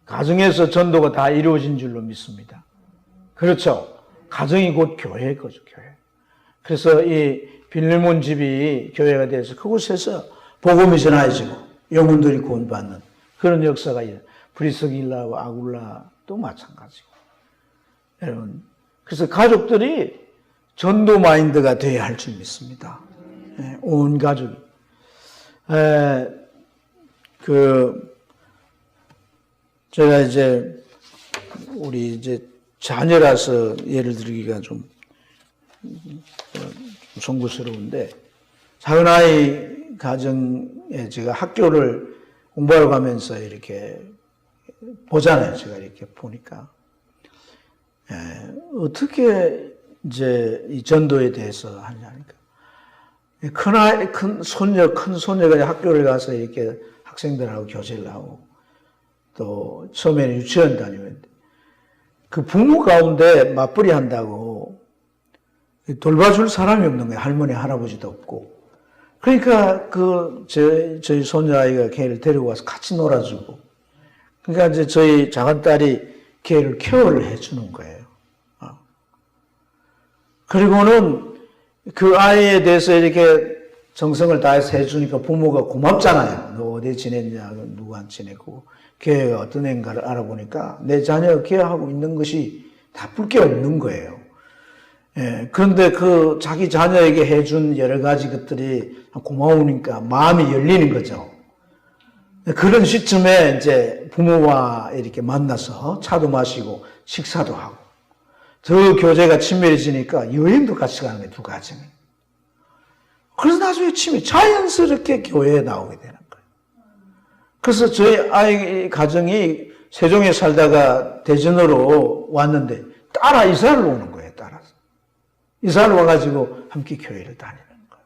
가정에서 전도가 다 이루어진 줄로 믿습니다. 그렇죠. 가정이 곧 교회인 거죠, 교회. 그래서 이 빌레몬 집이 교회가 돼서 그곳에서 복음이 전해지고 영혼들이 구원받는 그런 역사가 있어요. 브리스길라와 아굴라도 마찬가지고. 여러분, 그래서 가족들이 전도 마인드가 되어야 할 줄 믿습니다. 온 가족이. 제가 이제, 우리 이제 자녀라서 예를 들기가 좀 송구스러운데, 작은 아이 가정에 제가 학교를 공부하러 가면서 이렇게 보잖아요. 제가 이렇게 보니까. 어떻게 이제 이 전도에 대해서 하냐니까. 큰 소녀가 학교를 가서 이렇게 학생들하고 교제를 하고, 또 처음에는 유치원 다니는데, 그 부모 가운데 맞벌이 한다고 돌봐줄 사람이 없는 거예요. 할머니, 할아버지도 없고. 그러니까 저희 손녀아이가 걔를 데리고 와서 같이 놀아주고, 그러니까 이제 저희 작은 딸이 걔를 케어를 해주는 거예요. 그리고는 그 아이에 대해서 이렇게 정성을 다해서 해주니까 부모가 고맙잖아요. 너 어디 지냈냐, 누구한테 지내고, 걔가 어떤 애인가를 알아보니까 내 자녀가 케어하고 있는 것이 나쁠 게 없는 거예요. 그런데 자기 자녀에게 해준 여러 가지 것들이 고마우니까 마음이 열리는 거죠. 그런 시점에 이제 부모와 이렇게 만나서 차도 마시고 식사도 하고, 더 교제가 친밀해지니까 여행도 같이 가는 거예요, 두 가정이. 그래서 나중에 자연스럽게 교회에 나오게 되는 거예요. 그래서 저희 아이 가정이 세종에 살다가 대전으로 왔는데 따라 이사를 오는 거예요, 따라서. 이사를 와가지고 함께 교회를 다니는 거예요.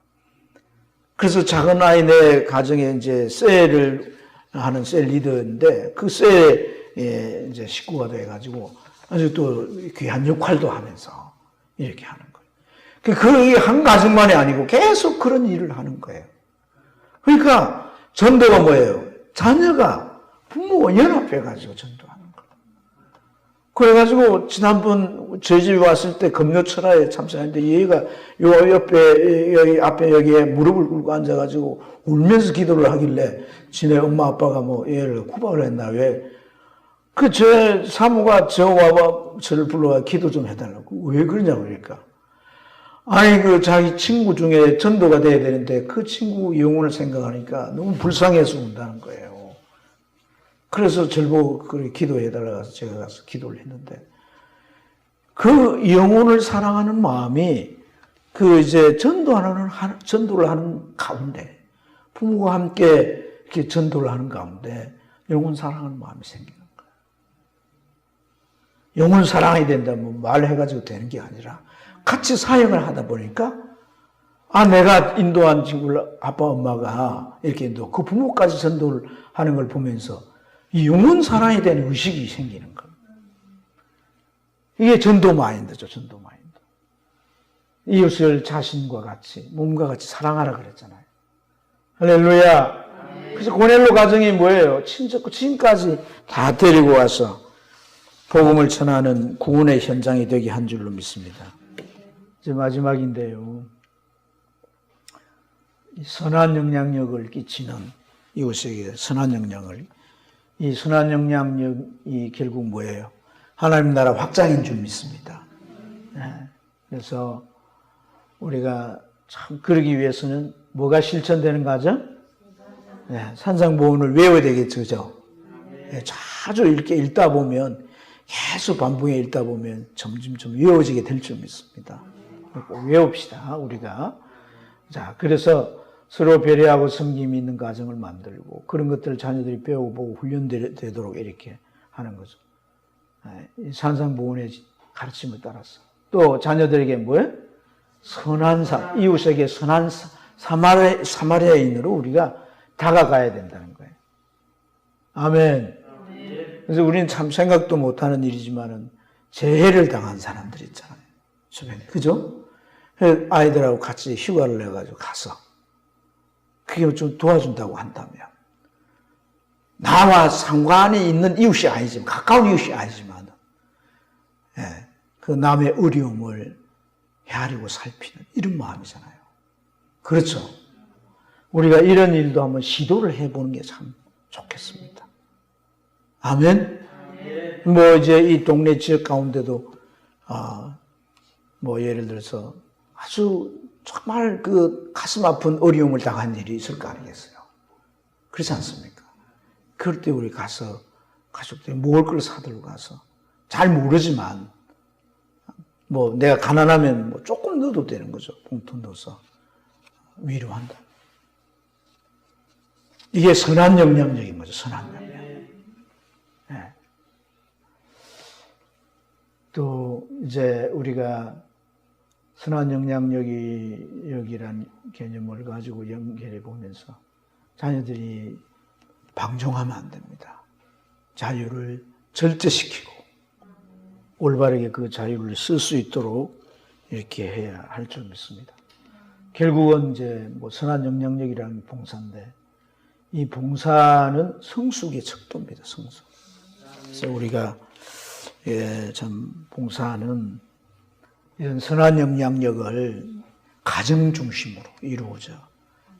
그래서 작은 아이네 가정에 이제 셀을 하는 셀 리더인데 그 셀에 이제 식구가 돼가지고 아주 또 귀한 역할도 하면서 이렇게 하는 거예요. 그게 한 가정만이 아니고 계속 그런 일을 하는 거예요. 그러니까 전도가 뭐예요? 자녀가 부모와 연합해가지고 전도하는 거예요. 그래가지고 지난번 저희 집에 왔을 때 금요철화에 참석했는데 얘가 요 옆에 여기 앞에 여기에 무릎을 꿇고 앉아가지고 울면서 기도를 하길래 지네 엄마 아빠가 뭐 얘를 구박을 했나 왜? 제 사모가 저를 불러와 기도 좀 해달라고. 왜 그러냐고 그러니까. 아니 자기 친구 중에 전도가 돼야 되는데 그 친구 영혼을 생각하니까 너무 불쌍해서 운다는 거예요. 그래서 저를 보고 기도해달라고 해서 제가 가서 기도를 했는데 그 영혼을 사랑하는 마음이 이제 전도를 하는 가운데 부모가 함께 이렇게 전도를 하는 가운데 영혼 사랑하는 마음이 생기는 거예요. 영혼 사랑해야 된다면 말해가지고 되는 게 아니라 같이 사역을 하다 보니까 내가 인도한 친구를 아빠 엄마가 이렇게 인도 그 부모까지 전도를 하는 걸 보면서 이 영혼 사랑에 대한 의식이 생기는 거예요. 이게 전도 마인드죠, 전도 마인드. 이웃을 자신과 같이, 몸과 같이 사랑하라 그랬잖아요. 할렐루야. 그래서 고넬로 가정이 뭐예요? 친까지 다 데리고 와서 복음을 전하는 구원의 현장이 되게 한 줄로 믿습니다. 이제 마지막인데요. 선한 영향력을 끼치는 이웃에게 선한 영향을, 이 선한 영향력이 결국 뭐예요? 하나님 나라 확장인 줄 믿습니다. 그래서 우리가 참 그러기 위해서는 뭐가 실천되는 과정? 산상보훈을 외워야 되겠죠. 자주 이렇게 읽다 보면, 계속 반복해 읽다 보면 점점 외워지게 될 줄 믿습니다. 꼭 외웁시다, 우리가. 자, 그래서 서로 배려하고 섬김이 있는 가정을 만들고 그런 것들을 자녀들이 배우고 보고 훈련되도록 이렇게 하는 거죠. 산상보훈의 가르침을 따라서. 또 자녀들에게 뭐예요? 선한 이웃에게 선한 사마리아인으로 우리가 다가가야 된다는 거예요. 아멘. 그래서 우리는 참 생각도 못하는 일이지만은 재해를 당한 사람들 있잖아요. 주변에. 그죠? 아이들하고 같이 휴가를 내가지고 가서 그게 좀 도와준다고 한다면 나와 상관이 있는 이웃이 아니지만 가까운 이웃이 아니지만 그 남의 어려움을 헤아리고 살피는 이런 마음이잖아요. 그렇죠? 우리가 이런 일도 한번 시도를 해보는 게 참 좋겠습니다. 아멘? 뭐 이제 이 동네 지역 가운데도 뭐 예를 들어서 아주 정말 그 가슴 아픈 어려움을 당한 일이 있을 거 아니겠어요. 그렇지 않습니까? 그럴 때 우리 가서 가족들이 먹을 걸 사들고 가서 잘 모르지만 뭐 내가 가난하면 뭐 조금 넣어도 되는 거죠. 봉투 넣어서 위로한다. 이게 선한 영향력인 거죠. 선한 영향력. 네. 또 이제 우리가 선한 영향력이란 개념을 가지고 연결해 보면서 자녀들이 방종하면 안 됩니다. 자유를 절제시키고 올바르게 그 자유를 쓸 수 있도록 이렇게 해야 할 줄 믿습니다. 결국은 이제 뭐 선한 영향력이라는 봉사인데 이 봉사는 성숙의 척도입니다. 성숙. 그래서 우리가 참 봉사는 이런 선한 영향력을 가정 중심으로 이루어져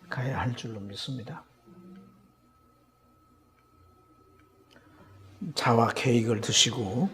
가야 할 줄로 믿습니다. 자와 케이크를 드시고